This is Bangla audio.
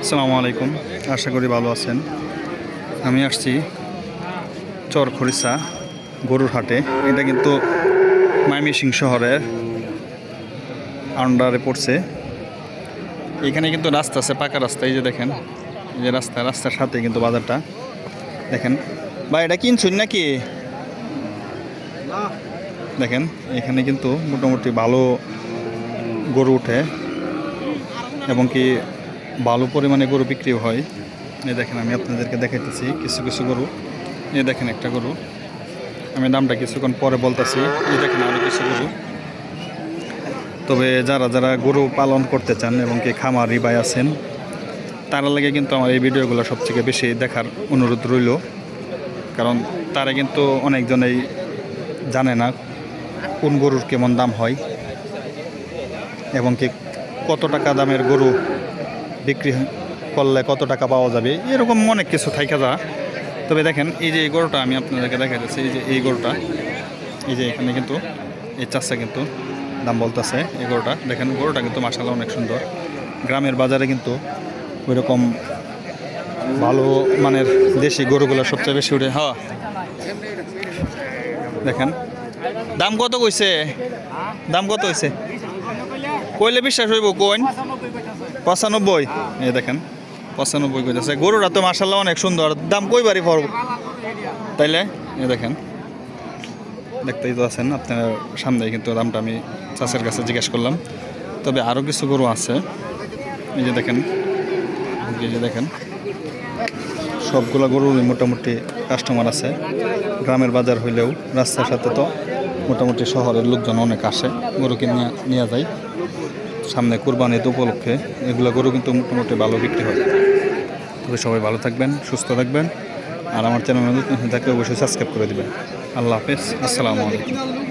আসসালামু আলাইকুম, আশা করি ভালো আছেন। আমি আসছি চরখরিচা গরুর হাটে। এটা কিন্তু ময়মনসিংহ শহরের আন্ডারে পড়ছে। এখানে কিন্তু রাস্তা আছে, পাকা রাস্তা। এই যে দেখেন, এই যে রাস্তার সাথে কিন্তু বাজারটা দেখেন। বা এটা কিনছুন নাকি? দেখেন এখানে কিন্তু মোটামুটি ভালো গরু ওঠে এবং কি ভালো পরিমাণে গরু বিক্রি হয়। এই দেখেন, আমি আপনাদেরকে দেখাইতেছি কিছু কিছু গরু। এই দেখেন একটা গরু, আমি দামটা কিছুক্ষণ পরে বলতেছি। এই দেখেন আরও কিছু গরু। তবে যারা যারা গরু পালন করতে চান এবং কি খামারি ভাই আছেন, তারা লাগে কিন্তু আমার এই ভিডিওগুলো সবথেকে বেশি দেখার অনুরোধ রইল। কারণ তারা কিন্তু অনেকজনেই জানে না কোন গরুর কেমন দাম হয় এবং কি কত টাকা দামের গরু বিক্রি করলে কত টাকা পাওয়া যাবে, এরকম অনেক কিছু থাইকা যা। তবে দেখেন এই যে এই গরুটা আমি আপনাদেরকে দেখাইতেছি, এই যে এই গরুটা, এই যে এখানে কিন্তু এই চাষা কিন্তু দাম বলতেছে। এই গরুটা দেখেন, গরুটা কিন্তু মাশাআল্লাহ অনেক সুন্দর। গ্রামের বাজারে কিন্তু ওইরকম ভালো মানের দেশি গরুগুলো সবচেয়ে বেশি উঠে। হ্যাঁ দেখেন দাম কত কইছে, দাম কত হয়েছে কইলে বিশ্বাস হইব? কোন 95? এই দেখেন 95 কইতেছে। গরুটা তো মাশাআল্লাহ অনেক সুন্দর। দাম কই বাড়ি পড়ব তাইলে? এই দেখেন, দেখতেই তো আছেন আপনার সামনে, কিন্তু দামটা আমি চাষের কাছে জিজ্ঞেস করলাম। তবে আরও কিছু গরু আছে। এই যে দেখেন, এই যে দেখেন সবগুলো গরুর মোটামুটি কাস্টমার আছে। গ্রামের বাজার হইলেও রাস্তার সাথে তো মোটামুটি শহরের লোকজন অনেক আসে, গরু কিনে নিয়ে যায়। সামনে কুরবানির উপলক্ষে এগুলো গরু কিন্তু মোটামুটি ভালো বিক্রি হয়। তবে সবাই ভালো থাকবেন, সুস্থ থাকবেন, আর আমার চ্যানেল নতুন থাকলে অবশ্যই সাবস্ক্রাইব করে দেবেন। আল্লাহ হাফেজ, আসসালামু আলাইকুম।